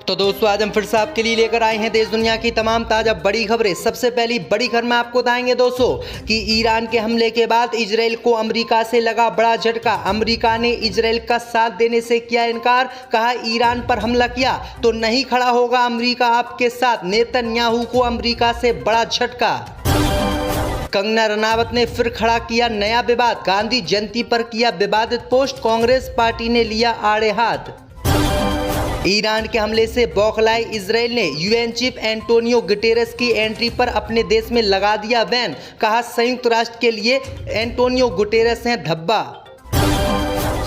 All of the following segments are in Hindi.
तो दोस्तों आज हम फिर से आपके लिए लेकर आए हैं देश दुनिया की तमाम ताजा बड़ी खबरें। सबसे पहली बड़ी खबर में आपको बताएंगे दोस्तों कि ईरान के हमले के बाद इजराइल को अमेरिका से लगा बड़ा झटका। अमेरिका ने इजराइल का साथ देने से किया इनकार, कहा ईरान पर हमला किया तो नहीं खड़ा होगा अमेरिका आपके साथ। नेतन्याहू को अमेरिका से बड़ा झटका। कंगना रनावत ने फिर खड़ा किया नया विवाद, गांधी जयंती पर किया विवादित पोस्ट, कांग्रेस पार्टी ने लिया आड़े हाथ। ईरान के हमले से बौखलाए इजराइल ने यूएन चीफ एंटोनियो गुटेरेस की एंट्री पर अपने देश में लगा दिया बैन, कहा संयुक्त राष्ट्र के लिए एंटोनियो गुटेरेस हैं धब्बा।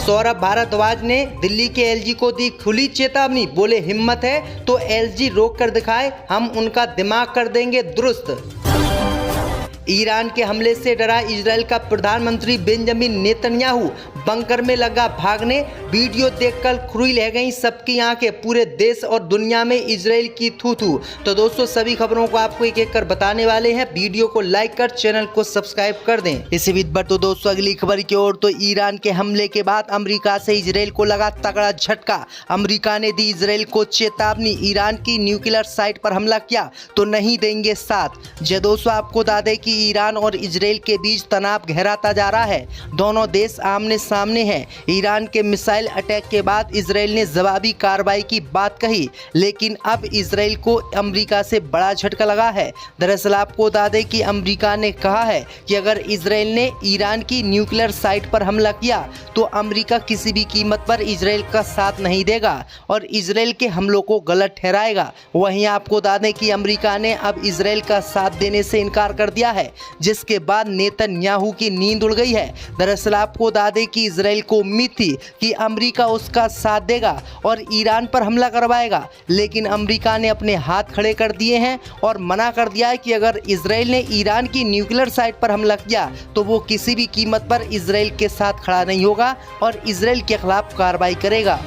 सौरभ भारद्वाज ने दिल्ली के एलजी को दी खुली चेतावनी, बोले हिम्मत है तो एलजी रोक कर दिखाए, हम उनका दिमाग कर देंगे दुरुस्त। ईरान के हमले से डरा इजराइल का प्रधानमंत्री बेंजामिन नेतन्याहू बंकर में लगा भागने, वीडियो देखकर खुली रह गई सबकी आंखें। पूरे देश और दुनिया में इजराइल की थू थू। तो दोस्तों सभी खबरों को आपको एक एक कर बताने वाले हैं, वीडियो को लाइक कर चैनल को सब्सक्राइब कर दें। इसी बीच पर तो दोस्तों अगली खबर की ओर, तो ईरान के हमले के बाद अमेरिका से इजराइल को लगा तगड़ा झटका। अमेरिका ने दी इजराइल को चेतावनी, ईरान की न्यूक्लियर साइट पर हमला किया तो नहीं देंगे साथ। जो दोस्तों आपको बता दें कि ईरान और इजराइल के बीच तनाव गहराता जा रहा है, दोनों देश आमने सामने हैं। ईरान के मिसाइल अटैक के बाद इजराइल ने जवाबी कार्रवाई की बात कही, लेकिन अब इजराइल को अमेरिका से बड़ा झटका लगा है। दरअसल आपको बता दें कि अमेरिका ने कहा है कि अगर इजराइल ने ईरान की न्यूक्लियर साइट पर हमला किया तो अमेरिका किसी भी कीमत पर इजराइल का साथ नहीं देगा और इजराइल के हमलों को गलत ठहराएगा। वहीं आपको बता दें कि अमेरिका ने अब इजराइल का साथ देने से इनकार कर दिया है, जिसके बाद नेतन्याहू की नींद उड़ गई है। दरअसल आपको बता दें कि इजराइल को उम्मीद थी कि अमेरिका उसका साथ देगा और ईरान पर हमला करवाएगा, लेकिन अमेरिका ने अपने हाथ खड़े कर दिए हैं और मना कर दिया है कि अगर इजराइल ने ईरान की न्यूक्लियर साइट पर हमला किया तो वो किसी भी कीमत पर इजराइल के साथ खड़ा नहीं होगा और इजराइल के खिलाफ कार्रवाई करेगा।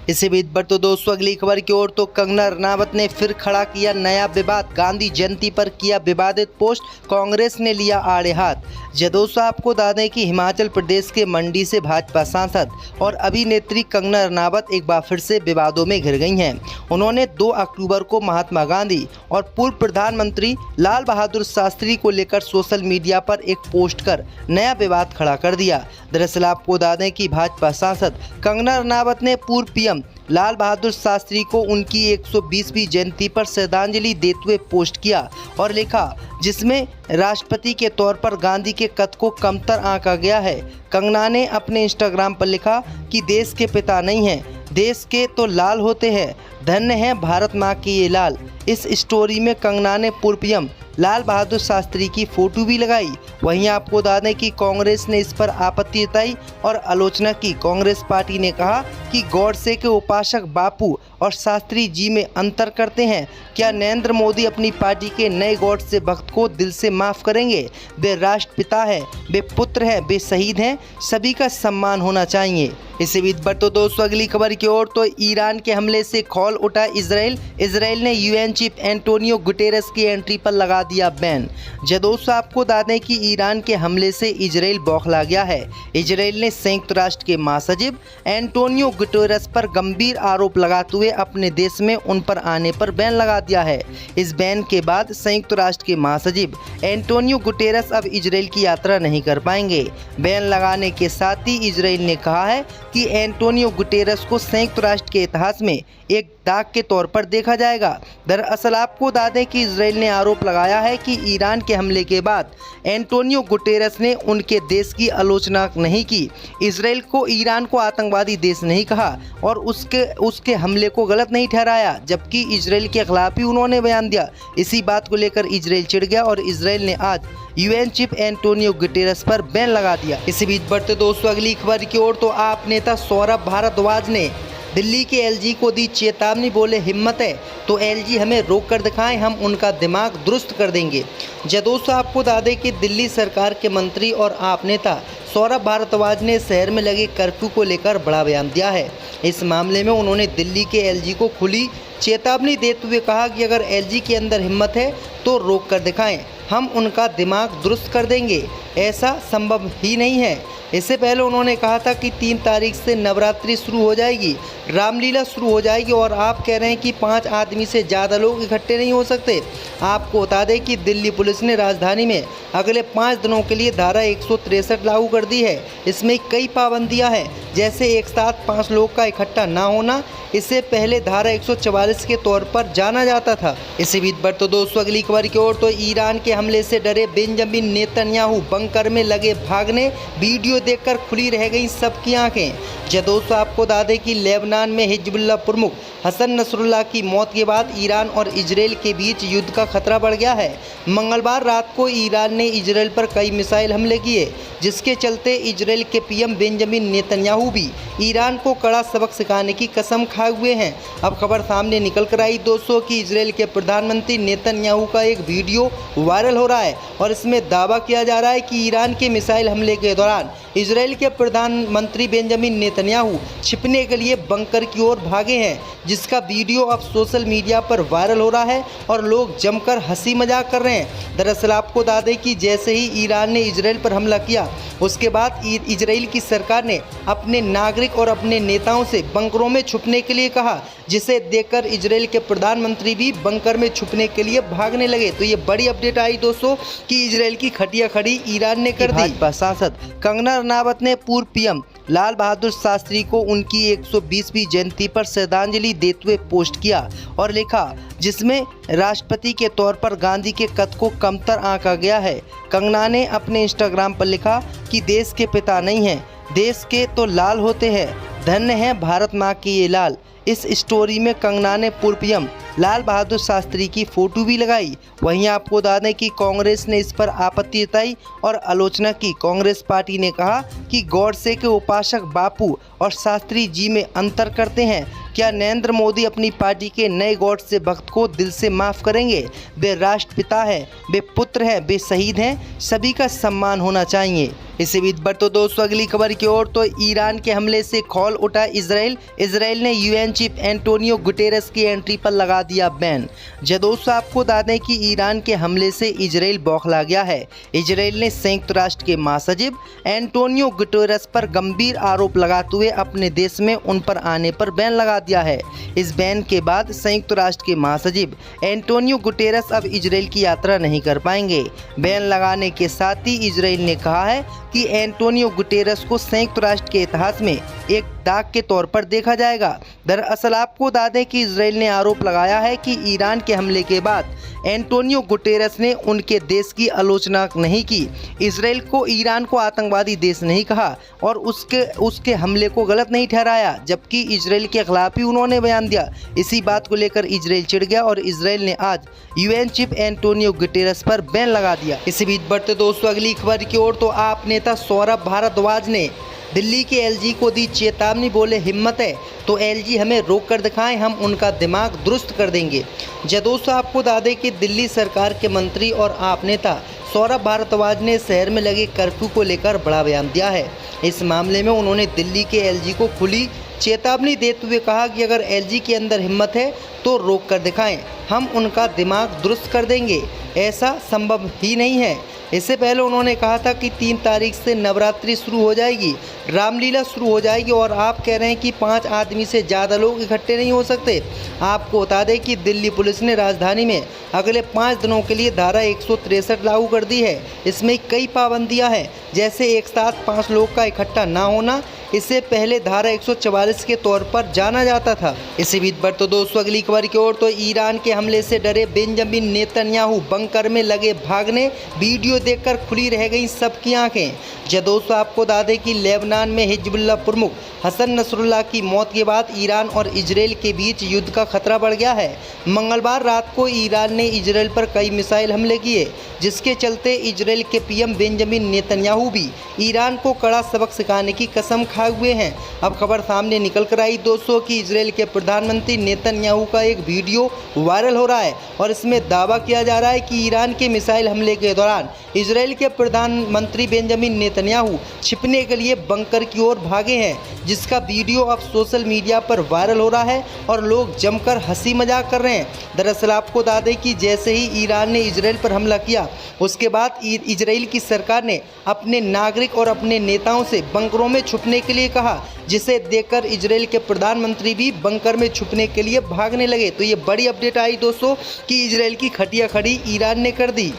इसी बीच पर तो दोस्तों अगली खबर की ओर, तो कंगना रनावत ने फिर खड़ा किया नया विवाद, गांधी जयंती पर किया विवादित पोस्ट, कांग्रेस ने लिया आड़े हाथ। जो दोस्तों आपको बता दें कि हिमाचल प्रदेश के मंडी से भाजपा सांसद और अभिनेत्री कंगना रनावत एक बार फिर से विवादों में घिर गई हैं। उन्होंने 2 अक्टूबर को महात्मा गांधी और पूर्व प्रधानमंत्री लाल बहादुर शास्त्री को लेकर सोशल मीडिया पर एक पोस्ट कर नया विवाद खड़ा कर दिया। दरअसल आपको बता दें कि भाजपा सांसद कंगना रनावत ने पूर्व पीएम लाल बहादुर शास्त्री को उनकी 120वीं जयंती पर श्रद्धांजलि देते हुए पोस्ट किया और लिखा, जिसमें राष्ट्रपति के तौर पर गांधी के कद को कमतर आंका गया है। कंगना ने अपने इंस्टाग्राम पर लिखा कि देश के पिता नहीं हैं, देश के तो लाल होते हैं, धन्य है भारत माँ की ये लाल। इस स्टोरी में कंगना ने पूर्व पीएम लाल बहादुर शास्त्री की फोटो भी लगाई। वहीं आपको बता दें कि कांग्रेस ने इस पर आपत्ति जताई और आलोचना की। कांग्रेस पार्टी ने कहा कि गॉडसे के उपासक बापू और शास्त्री जी में अंतर करते हैं। क्या नरेंद्र मोदी अपनी पार्टी के नए गॉडसे भक्त को दिल से माफ़ करेंगे? वे राष्ट्रपिता हैं, वे पुत्र हैं, वे शहीद हैं, सभी का सम्मान होना चाहिए। इसी बीच पर तो दोस्तों अगली खबर की ओर, तो ईरान के हमले से खौल उठा इजराइल ने यूएन चीफ एंटोनियो गुटेरेस की एंट्री पर लगा दिया बैन। जो दोस्तों आपको बता दें कि ईरान के हमले से इजराइल बौखला गया है। इजराइल ने संयुक्त राष्ट्र के महासचिव एंटोनियो गुटेरेस पर गंभीर आरोप लगाते हुए अपने देश में उन पर आने पर बैन लगा दिया है। इस बैन के बाद संयुक्त राष्ट्र के महासचिव एंटोनियो गुटेरेस अब इजराइल की यात्रा नहीं कर पाएंगे। बैन लगाने के साथ ही इजराइल ने कहा है कि एंटोनियो गुटेरेस को संयुक्त राष्ट्र के इतिहास में एक दाग के तौर पर देखा जाएगा। दरअसल आपको बता दें कि इजराइल ने आरोप लगाया है कि ईरान के हमले के बाद एंटोनियो गुटेरेस ने उनके देश की आलोचना नहीं की, इजराइल को ईरान को आतंकवादी देश नहीं कहा और उसके हमले को गलत नहीं ठहराया, जबकि इजराइल के खिलाफ ही उन्होंने बयान दिया। इसी बात को लेकर इजराइल चिढ़ गया और इजराइल ने आज यूएन चीफ एंटोनियो गुटेरेस पर बैन लगा दिया। इसी बीच बढ़ते दोस्तों अगली खबर की ओर, तो आप नेता सौरभ भारद्वाज ने दिल्ली के एलजी को दी चेतावनी, बोले हिम्मत है तो एलजी हमें रोक कर दिखाएं, हम उनका दिमाग दुरुस्त कर देंगे। जो दोस्तों आपको बता दें कि दिल्ली सरकार के मंत्री और आप नेता सौरभ भारद्वाज ने शहर में लगे कर्फ्यू को लेकर बड़ा बयान दिया है। इस मामले में उन्होंने दिल्ली के एलजी को खुली चेतावनी देते हुए कहा कि अगर एलजी के अंदर हिम्मत है तो रोक कर दिखाएं, हम उनका दिमाग दुरुस्त कर देंगे। ऐसा संभव ही नहीं है। इससे पहले उन्होंने कहा था कि 3 तारीख से नवरात्रि शुरू हो जाएगी, रामलीला शुरू हो जाएगी और आप कह रहे हैं कि 5 आदमी से ज़्यादा लोग इकट्ठे नहीं हो सकते। आपको बता दें कि दिल्ली पुलिस ने राजधानी में अगले 5 दिनों के लिए धारा 163 लागू कर दी है। इसमें कई पाबंदियां हैं, जैसे एक साथ 5 लोग का इकट्ठा ना होना। इससे पहले धारा 144 के तौर पर जाना जाता था। इसी बीच बढ़ तो दोस्तों अगली खबर की ओर तो ईरान के हमले से डरे बेंजामिन नेतन्याहू बंकर में लगे भागने। वीडियो देखकर खुली रह गई सबकी आंखें। दोस्तों आपको बता दें कि लेबनान में हिजबुल्लाह प्रमुख हसन नसरुल्लाह की मौत के बाद ईरान और इजराइल के बीच युद्ध का खतरा बढ़ गया है। मंगलवार रात को ईरान ने इजराइल पर कई मिसाइल हमले किए, जिसके चलते इजराइल के पीएम बेंजामिन नेतन्याहू भी ईरान को कड़ा सबक सिखाने की कसम खाए हुए हैं। अब खबर सामने निकल कर आई दोस्तों कि इजराइल के प्रधानमंत्री नेतन्याहू का एक वीडियो वायरल हो रहा है और इसमें दावा किया जा रहा है कि ईरान के मिसाइल हमले के दौरान इजराइल के प्रधानमंत्री बेंजामिन नेतन्याहू छिपने के लिए बंकर की ओर भागे हैं, जिसका वीडियो अब सोशल मीडिया पर वायरल हो रहा है और लोग जमकर हंसी मजाक कर रहे हैं। दरअसल आपको बता दें कि जैसे ही ईरान ने इजराइल पर हमला किया, उसके बाद इजराइल की सरकार ने अपने नागरिक और अपने नेताओं से बंकरों में छुपने के लिए कहा, जिसे देखकर इजराइल के प्रधानमंत्री भी बंकर में छुपने के लिए भागने लगे। तो ये बड़ी अपडेट आई दोस्तों कि इजराइल की खटिया खड़ी ईरान ने कर दी। भाजपा सांसद कंगना रनावत ने पूर्व पीएम लाल बहादुर शास्त्री को उनकी 120वीं जयंती पर श्रद्धांजलि देते हुए पोस्ट किया और लिखा, जिसमें राष्ट्रपति के तौर पर गांधी के कद को कमतर आंका गया है। कंगना ने अपने इंस्टाग्राम पर लिखा कि देश के पिता नहीं हैं, देश के तो लाल होते हैं, धन्य है भारत माँ की ये लाल। इस स्टोरी में कंगना ने पूर्व पीएम लाल बहादुर शास्त्री की फोटो भी लगाई। वहीं आपको बता दें कि कांग्रेस ने इस पर आपत्ति जताई और आलोचना की। कांग्रेस पार्टी ने कहा कि गॉडसे के उपासक बापू और शास्त्री जी में अंतर करते हैं। क्या नरेंद्र मोदी अपनी पार्टी के नए गॉडसे भक्त को दिल से माफ़ करेंगे? वे राष्ट्रपिता हैं, वे पुत्र हैं, वे शहीद हैं, सभी का सम्मान होना चाहिए। इसी बीच बढ़ तो दोस्तों अगली खबर की ओर तो ईरान के हमले से खौल उठा इजराइल ने यूएन चीफ एंटोनियो गुटेरेस की एंट्री पर लगा दिया बैन। दोस्तों आपको बता दें कि ईरान के हमले से इजराइल बौखला गया है। इजराइल ने संयुक्त राष्ट्र के महासचिव एंटोनियो गुटेरेस पर गंभीर आरोप लगाते हुए अपने देश में उन पर आने पर बैन लगा दिया है। इस बैन के बाद संयुक्त राष्ट्र के महासचिव एंटोनियो गुटेरेस अब इजराइल की यात्रा नहीं कर पाएंगे। बैन लगाने के साथ ही इजराइल ने कहा है कि एंटोनियो गुटेरेस को संयुक्त राष्ट्र के इतिहास में एक दाग के तौर पर देखा जाएगा। दरअसल आपको बता दें कि इजराइल ने आरोप लगाया है कि ईरान के हमले के बाद एंटोनियो गुटेरेस ने उनके देश की आलोचना नहीं की, इजराइल को ईरान को आतंकवादी देश नहीं कहा और उसके हमले को गलत नहीं ठहराया, जबकि इजराइल के खिलाफ ही उन्होंने बयान दिया। इसी बात को लेकर इजराइल चिढ़ गया और इजराइल ने आज यूएन चीफ एंटोनियो गुटेरेस पर बैन लगा दिया। इसी बीच बढ़ते दोस्तों अगली खबर की ओर तो आप नेता सौरभ भारद्वाज ने दिल्ली के एलजी को दी चेतावनी, बोले हिम्मत है तो एलजी हमें रोक कर दिखाएं, हम उनका दिमाग दुरुस्त कर देंगे। दोस्तों आपको बता दें कि दिल्ली सरकार के मंत्री और आप नेता सौरभ भारद्वाज ने शहर में लगे कर्फ्यू को लेकर बड़ा बयान दिया है। इस मामले में उन्होंने दिल्ली के एलजी को खुली चेतावनी देते हुए कहा कि अगर एलजी के अंदर हिम्मत है तो रोक कर दिखाएं, हम उनका दिमाग दुरुस्त कर देंगे। ऐसा संभव ही नहीं है। इससे पहले उन्होंने कहा था कि 3 तारीख से नवरात्रि शुरू हो जाएगी, रामलीला शुरू हो जाएगी और आप कह रहे हैं कि 5 आदमी से ज़्यादा लोग इकट्ठे नहीं हो सकते। आपको बता दें कि दिल्ली पुलिस ने राजधानी में अगले 5 दिनों के लिए धारा 163 लागू कर दी है। इसमें कई पाबंदियां हैं, जैसे एक साथ 5 लोग का इकट्ठा ना होना। इससे पहले धारा 144 के तौर पर जाना जाता था। इसी बीच बढ़ तो दोस्तों अगली खबर की ओर तो ईरान के हमले से डरे बेंजामिन नेतन्याहू बंकर में लगे भागने। वीडियो देखकर खुली रह गई सबकी आंखें। दोस्तों आपको बता दें कि लेबनान में हिजबुल्लाह प्रमुख हसन नसरुल्लाह की मौत के बाद ईरान और इजराइल के बीच युद्ध का खतरा बढ़ गया है। मंगलवार रात को ईरान ने इजराइल पर कई मिसाइल हमले किए, जिसके चलते इजराइल के पीएम बेंजामिन नेतन्याहू भी ईरान को कड़ा सबक सिखाने की कसम खाए हुए हैं। अब खबर सामने निकल कर आई दोस्तों कि इजराइल के प्रधानमंत्री नेतन्याहू का एक वीडियो वायरल हो रहा है और इसमें दावा किया जा रहा है कि ईरान के मिसाइल हमले के दौरान इजराइल के प्रधानमंत्री बेंजामिन नेतन्याहू छिपने के लिए बंकर की ओर भागे हैं, जिसका वीडियो अब सोशल मीडिया पर वायरल हो रहा है और लोग जमकर हंसी मजाक कर रहे हैं। दरअसल आपको बता दें कि जैसे ही ईरान ने इजराइल पर हमला किया, उसके बाद इजराइल की सरकार ने अपने नागरिक और अपने नेताओं से बंकरों में छुपने के लिए कहा, जिसे देखकर इजराइल के प्रधानमंत्री भी बंकर में छुपने के लिए भागने लगे। तो ये बड़ी अपडेट आई दोस्तों कि इजराइल की खटिया खड़ी ईरान ने कर दी।